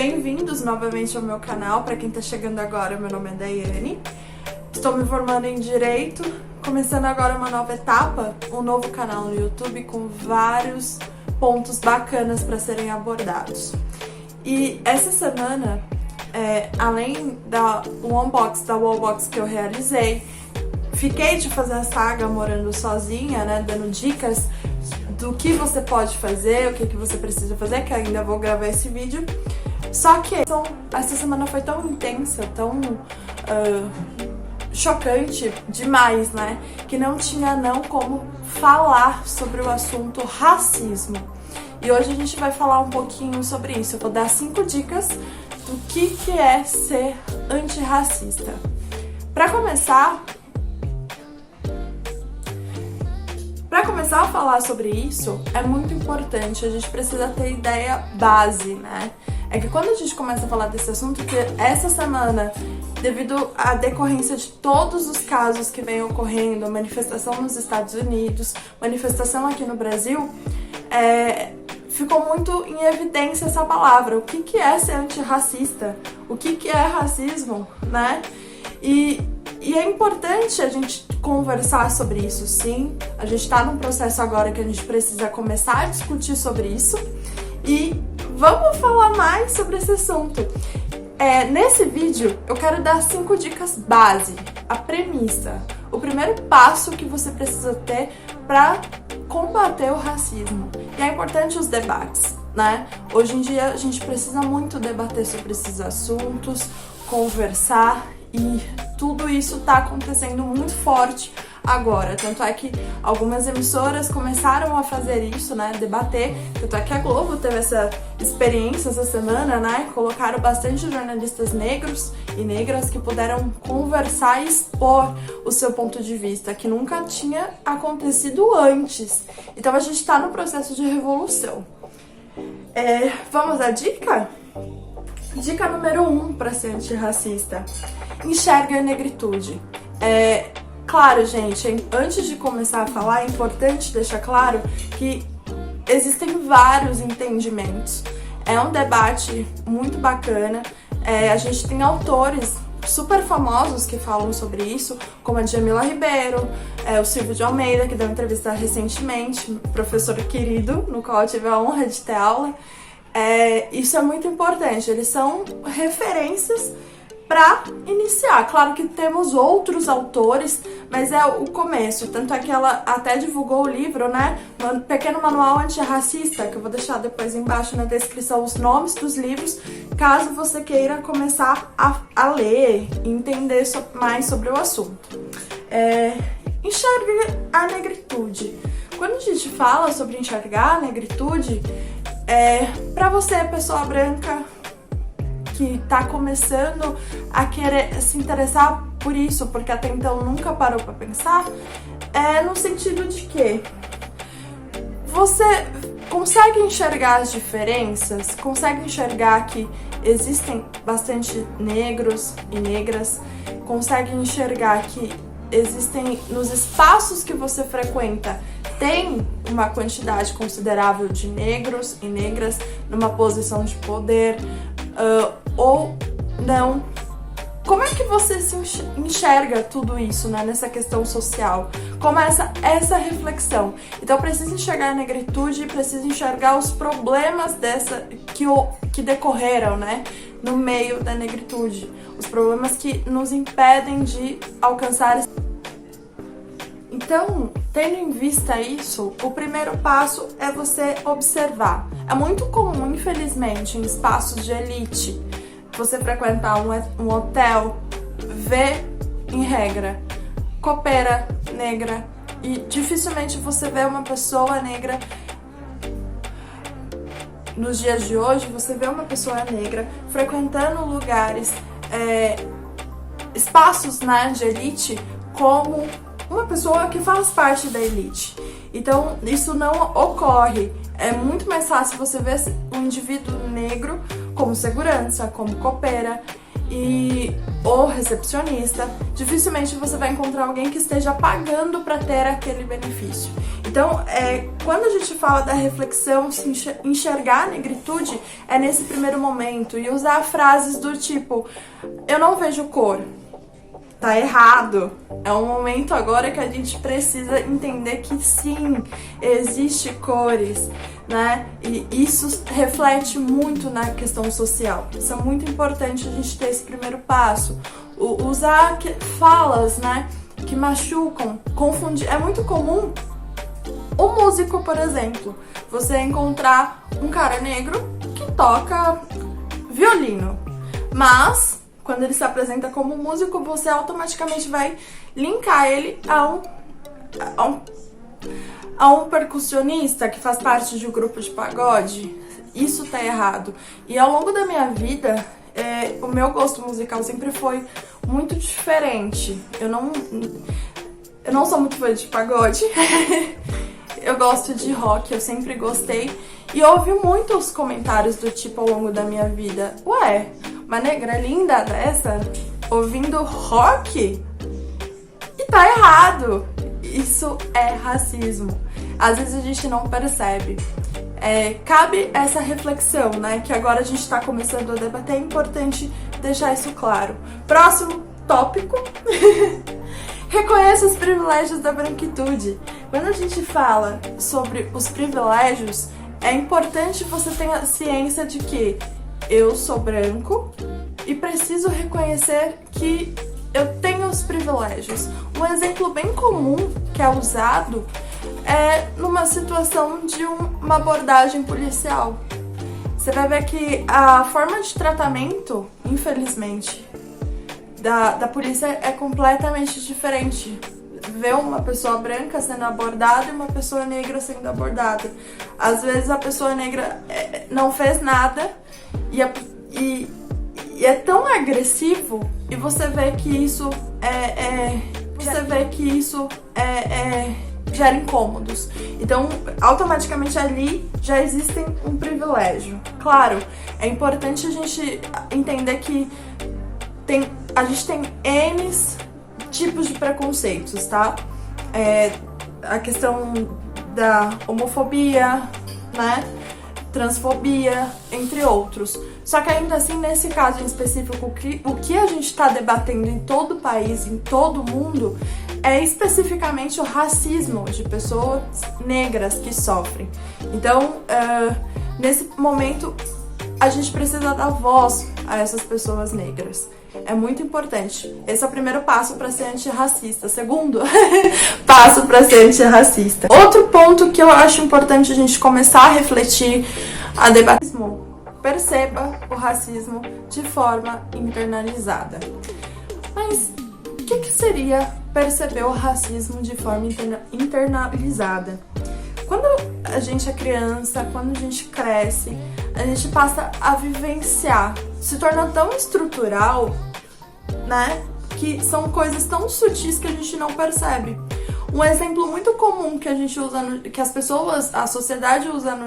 Bem-vindos novamente ao meu canal. Para quem tá chegando agora, meu nome é Daiane. Estou me formando em Direito, começando agora uma nova etapa, um novo canal no YouTube com vários pontos bacanas para serem abordados. E essa semana, além do unboxing da Wallbox que eu realizei, fiquei de fazer a saga morando sozinha, né, dando dicas do que você pode fazer, o que você precisa fazer, que ainda vou gravar esse vídeo. Só que essa semana foi tão intensa, tão chocante demais, né? Que não tinha como falar sobre o assunto racismo. E hoje a gente vai falar um pouquinho sobre isso. Eu vou dar 5 dicas do que é ser antirracista. Para começar a falar sobre isso, é muito importante, a gente precisa ter ideia base, né? É que quando a gente começa a falar desse assunto, que essa semana, devido à decorrência de todos os casos que vem ocorrendo, manifestação nos Estados Unidos, manifestação aqui no Brasil, ficou muito em evidência essa palavra. O que é ser antirracista? O que é racismo, né? E é importante a gente conversar sobre isso, sim. A gente tá num processo agora que a gente precisa começar a discutir sobre isso. E vamos falar mais sobre esse assunto. Nesse vídeo, eu quero dar 5 dicas base, a premissa, o primeiro passo que você precisa ter para combater o racismo. E é importante os debates, né? Hoje em dia, a gente precisa muito debater sobre esses assuntos, conversar, e tudo isso tá acontecendo muito forte agora. Tanto é que algumas emissoras começaram a fazer isso, né, debater. Tanto é que a Globo teve essa experiência essa semana, né, colocaram bastante jornalistas negros e negras que puderam conversar e expor o seu ponto de vista, que nunca tinha acontecido antes. Então a gente tá no processo de revolução. Vamos à dica? Dica número 1 para ser antirracista: enxergue a negritude. Claro, gente, antes de começar a falar, é importante deixar claro que existem vários entendimentos. É um debate muito bacana. A gente tem autores super famosos que falam sobre isso, como a Djamila Ribeiro, o Silvio de Almeida, que deu uma entrevista recentemente, professor querido, no qual eu tive a honra de ter aula. Isso é muito importante, eles são referências para iniciar. Claro que temos outros autores, mas é o começo. Tanto é que ela até divulgou o livro, né? Um pequeno manual antirracista, que eu vou deixar depois embaixo na descrição os nomes dos livros, caso você queira começar a ler e entender mais sobre o assunto. Enxergue a negritude. Quando a gente fala sobre enxergar a negritude, para você, pessoa branca, que tá começando a querer se interessar por isso, porque até então nunca parou para pensar, no sentido de que você consegue enxergar as diferenças, consegue enxergar que existem bastante negros e negras, consegue enxergar que existem nos espaços que você frequenta, tem uma quantidade considerável de negros e negras numa posição de poder, ou não. Como é que você se enxerga tudo isso, né, nessa questão social? Começa essa reflexão. Então precisa enxergar a negritude, precisa enxergar os problemas que decorreram, né, no meio da negritude. Os problemas que nos impedem de alcançar. Então, tendo em vista isso, o primeiro passo é você observar. É muito comum, infelizmente, em espaços de elite, você frequentar um hotel, ver, em regra, copeira negra, e dificilmente você vê uma pessoa negra. Nos dias de hoje, você vê uma pessoa negra frequentando lugares, espaços, né, de elite, como uma pessoa que faz parte da elite. Então, isso não ocorre. É muito mais fácil você ver um indivíduo negro como segurança, como copeira ou recepcionista. Dificilmente você vai encontrar alguém que esteja pagando para ter aquele benefício. Então, quando a gente fala da reflexão, se enxergar a negritude é nesse primeiro momento e usar frases do tipo, eu não vejo cor, tá errado. É um momento agora que a gente precisa entender que sim, existe cores, né? E isso reflete muito na questão social. Isso é muito importante a gente ter esse primeiro passo. Usar falas, né, que machucam, confundir. É muito comum o músico, por exemplo, você encontrar um cara negro que toca violino, mas quando ele se apresenta como músico, você automaticamente vai linkar ele a um percussionista que faz parte de um grupo de pagode. Isso tá errado. E ao longo da minha vida, o meu gosto musical sempre foi muito diferente. Eu não sou muito fã de pagode. Eu gosto de rock, eu sempre gostei. E ouvi muitos comentários do tipo ao longo da minha vida. Ué, uma negra linda dessa ouvindo rock? E tá errado. Isso é racismo. Às vezes a gente não percebe. Cabe essa reflexão, né? Que agora a gente tá começando a debater. É importante deixar isso claro. Próximo tópico. Reconheça os privilégios da branquitude. Quando a gente fala sobre os privilégios, é importante você ter a ciência de que eu sou branco e preciso reconhecer que eu tenho os privilégios. Um exemplo bem comum que é usado é numa situação de uma abordagem policial. Você vai ver que a forma de tratamento, infelizmente, da polícia é completamente diferente. Ver uma pessoa branca sendo abordada e uma pessoa negra sendo abordada. Às vezes a pessoa negra não fez nada e é tão agressivo e você vê que isso gera incômodos. Então, automaticamente ali já existem um privilégio. Claro, é importante a gente entender que a gente tem N tipos de preconceitos, tá? A questão da homofobia, né? Transfobia, entre outros. Só que ainda assim, nesse caso em específico, o que a gente está debatendo em todo o país, em todo o mundo, é especificamente o racismo de pessoas negras que sofrem. Então, nesse momento, a gente precisa dar voz a essas pessoas negras. É muito importante. Esse é o primeiro passo para ser antirracista. Segundo passo para ser antirracista. Outro ponto que eu acho importante a gente começar a refletir, a debater. Perceba o racismo de forma internalizada. Mas o que seria perceber o racismo de forma internalizada? Quando a gente é criança, quando a gente cresce, a gente passa a vivenciar, se torna tão estrutural, né, que são coisas tão sutis que a gente não percebe. Um exemplo muito comum que a gente usa, que as pessoas, a sociedade usa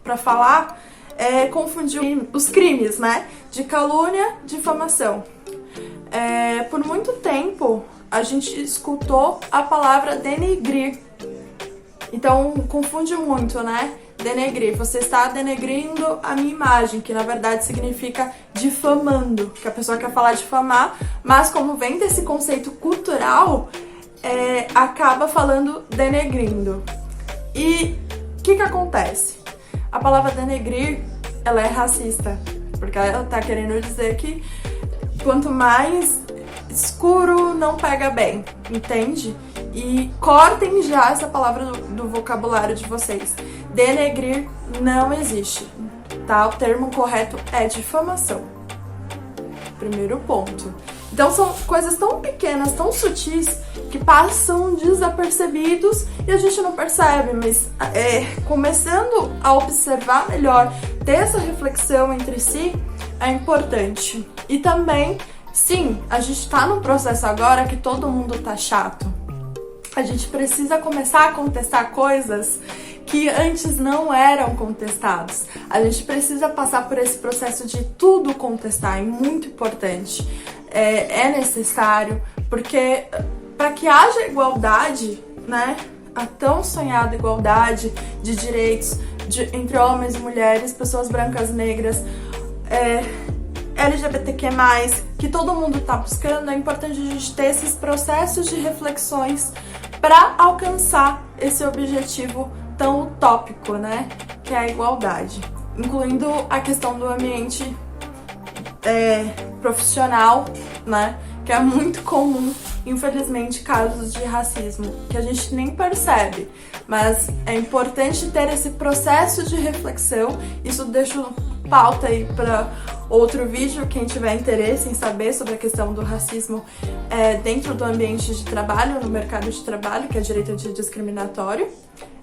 para falar, é confundir os crimes, né, de calúnia, difamação. Por muito tempo, a gente escutou a palavra denegrir. Então, confunde muito, né? Denegrir. Você está denegrindo a minha imagem, que na verdade significa difamando, que a pessoa quer falar difamar, mas como vem desse conceito cultural, acaba falando denegrindo. E o que acontece? A palavra denegrir, ela é racista, porque ela tá querendo dizer que quanto mais escuro não pega bem, entende? E cortem já essa palavra do vocabulário de vocês. Denegrir não existe, tá? O termo correto é difamação. Primeiro ponto. Então são coisas tão pequenas, tão sutis, que passam desapercebidos e a gente não percebe, mas começando a observar melhor, ter essa reflexão entre si, é importante. E também, sim, a gente tá num processo agora que todo mundo tá chato. A gente precisa começar a contestar coisas que antes não eram contestados. A gente precisa passar por esse processo de tudo contestar, é muito importante. É necessário, porque para que haja igualdade, né, a tão sonhada igualdade de direitos entre homens e mulheres, pessoas brancas, negras, LGBTQ+, que todo mundo tá buscando, é importante a gente ter esses processos de reflexões para alcançar esse objetivo tão utópico, né, que é a igualdade, incluindo a questão do ambiente profissional, né, que é muito comum, infelizmente, casos de racismo, que a gente nem percebe, mas é importante ter esse processo de reflexão. Isso deixo pauta aí para outro vídeo, quem tiver interesse em saber sobre a questão do racismo dentro do ambiente de trabalho, no mercado de trabalho, que é direito antidiscriminatório,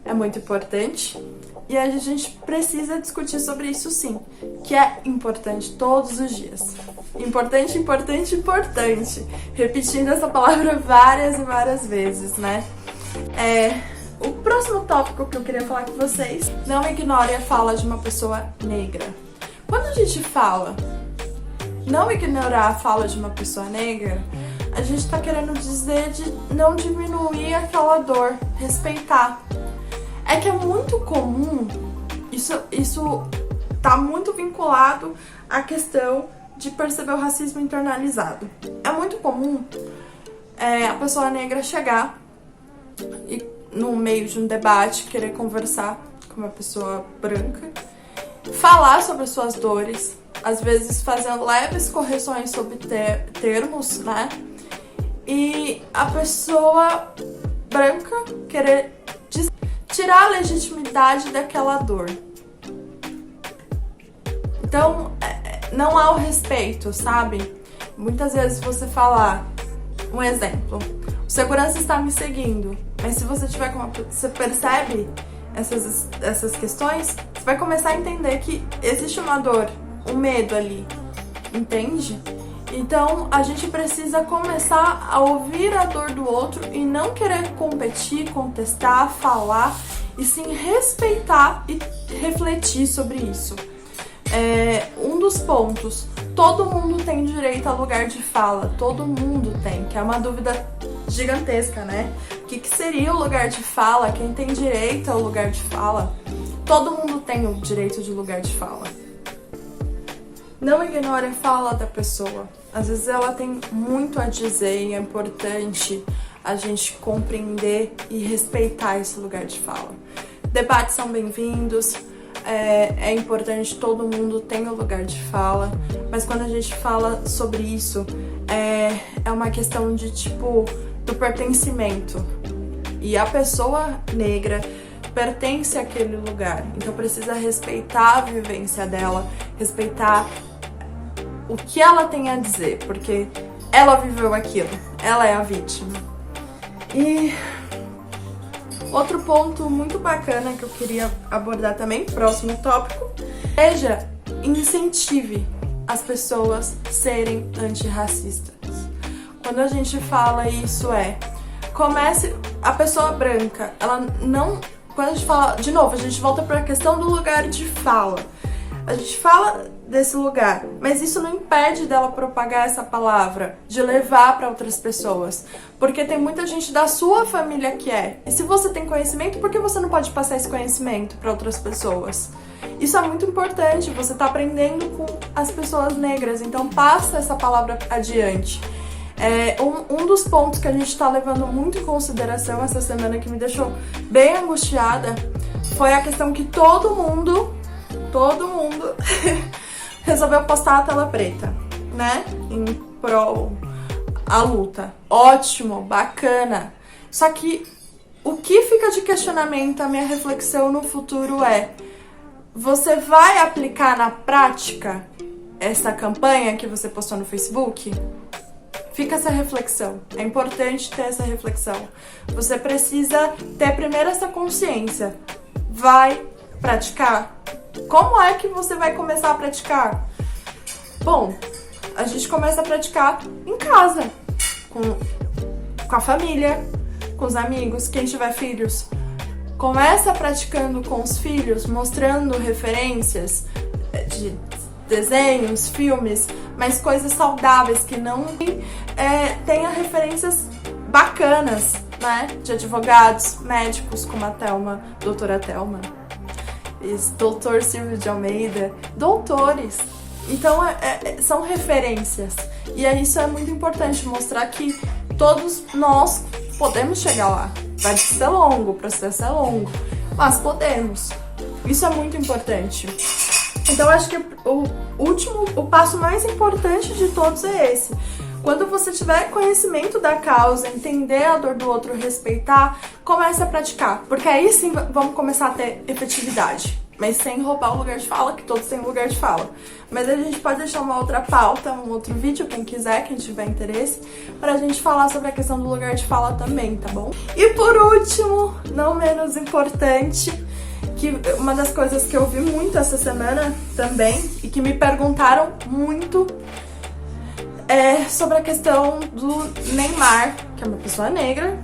é muito importante. E a gente precisa discutir sobre isso sim, que é importante todos os dias. Importante, importante, importante. Repetindo essa palavra várias e várias vezes, né? O próximo tópico que eu queria falar com vocês, não ignore a fala de uma pessoa negra. Quando a gente fala não ignorar a fala de uma pessoa negra, a gente tá querendo dizer de não diminuir aquela dor, respeitar. É que é muito comum, isso tá muito vinculado à questão de perceber o racismo internalizado. É muito comum a pessoa negra chegar e, no meio de um debate, querer conversar com uma pessoa branca, falar sobre as suas dores, às vezes fazendo leves correções sobre termos, né? E a pessoa branca querer tirar a legitimidade daquela dor. Então, não há o respeito, sabe? Muitas vezes você falar, um exemplo, o segurança está me seguindo, mas se você tiver você percebe essas questões, você vai começar a entender que existe uma dor, um medo ali, entende? Então, a gente precisa começar a ouvir a dor do outro e não querer competir, contestar, falar, e sim respeitar e refletir sobre isso. Um dos pontos, todo mundo tem direito a lugar de fala, todo mundo tem, que é uma dúvida gigantesca, né? O que seria o lugar de fala? Quem tem direito ao lugar de fala? Todo mundo tem o direito de lugar de fala. Não ignore a fala da pessoa. Às vezes ela tem muito a dizer e é importante a gente compreender e respeitar esse lugar de fala. Debates são bem-vindos, é importante, todo mundo tem o lugar de fala, mas quando a gente fala sobre isso, é uma questão de do pertencimento. E a pessoa negra pertence àquele lugar, então precisa respeitar a vivência dela, respeitar o que ela tem a dizer, porque ela viveu aquilo, ela é a vítima. E outro ponto muito bacana que eu queria abordar também, próximo tópico, incentive as pessoas serem antirracistas. Quando a gente fala isso comece a pessoa branca, ela não, quando a gente fala, de novo, a gente volta para a questão do lugar de fala. A gente fala desse lugar, mas isso não impede dela propagar essa palavra, de levar para outras pessoas, porque tem muita gente da sua família que e se você tem conhecimento, por que você não pode passar esse conhecimento para outras pessoas? Isso é muito importante, você está aprendendo com as pessoas negras, então passa essa palavra adiante. Um dos pontos que a gente está levando muito em consideração essa semana, que me deixou bem angustiada, foi a questão que todo mundo resolveu postar a tela preta, né? Em prol à luta. Ótimo, bacana. Só que o que fica de questionamento, a minha reflexão no futuro você vai aplicar na prática essa campanha que você postou no Facebook? Fica essa reflexão. É importante ter essa reflexão. Você precisa ter primeiro essa consciência. Vai praticar? Como é que você vai começar a praticar? Bom, a gente começa a praticar em casa, com a família, com os amigos, quem tiver filhos. Começa praticando com os filhos, mostrando referências de desenhos, filmes, mas coisas saudáveis, que não tenha referências bacanas, né? De advogados, médicos, como a Thelma, doutora Thelma, doutor Silvio de Almeida, doutores. Então, são referências. E isso é muito importante, mostrar que todos nós podemos chegar lá. Vai ser longo, o processo é longo, mas podemos. Isso é muito importante. Então, acho que o passo mais importante de todos é esse. Quando você tiver conhecimento da causa, entender a dor do outro, respeitar, comece a praticar. Porque aí sim vamos começar a ter efetividade. Mas sem roubar o lugar de fala, que todos têm lugar de fala. Mas a gente pode deixar uma outra pauta, um outro vídeo, quem quiser, quem tiver interesse, pra gente falar sobre a questão do lugar de fala também, tá bom? E por último, não menos importante, que uma das coisas que eu vi muito essa semana também, e que me perguntaram muito, é sobre a questão do Neymar, que é uma pessoa negra,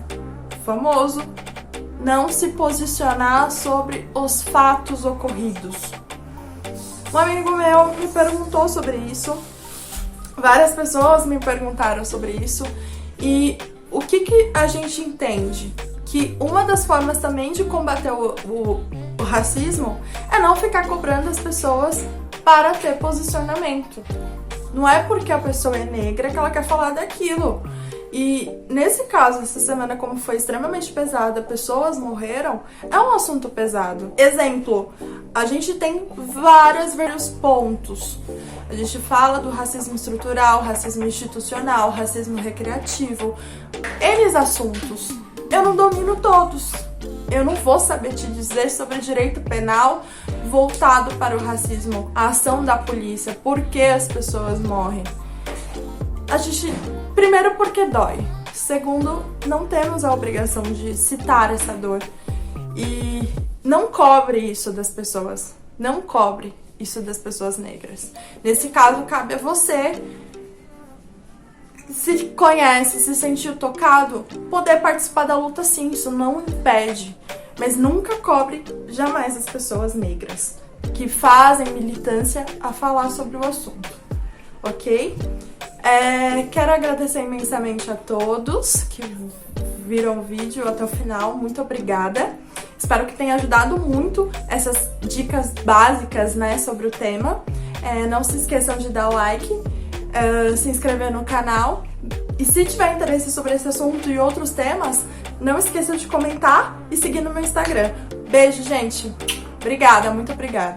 famoso, não se posicionar sobre os fatos ocorridos. Um amigo meu me perguntou sobre isso, várias pessoas me perguntaram sobre isso, e o que a gente entende? Que uma das formas também de combater o racismo é não ficar cobrando as pessoas para ter posicionamento. Não é porque a pessoa é negra que ela quer falar daquilo. E nesse caso, essa semana, como foi extremamente pesada, pessoas morreram, é um assunto pesado. Exemplo, a gente tem vários pontos. A gente fala do racismo estrutural, racismo institucional, racismo recreativo, N assuntos. Eu não domino todos. Eu não vou saber te dizer sobre direito penal voltado para o racismo, a ação da polícia, por que as pessoas morrem. Primeiro, porque dói. Segundo, não temos a obrigação de citar essa dor. E não cobre isso das pessoas. Não cobre isso das pessoas negras. Nesse caso, cabe a você, se conhece, se sentiu tocado, poder participar da luta sim, isso não impede. Mas nunca cobre jamais as pessoas negras que fazem militância a falar sobre o assunto, ok? Quero agradecer imensamente a todos que viram o vídeo até o final, muito obrigada. Espero que tenha ajudado muito essas dicas básicas, né, sobre o tema. Não se esqueçam de dar o like, se inscrever no canal. E se tiver interesse sobre esse assunto e outros temas, não esqueçam de comentar e seguir no meu Instagram. Beijo, gente! Obrigada, muito obrigada!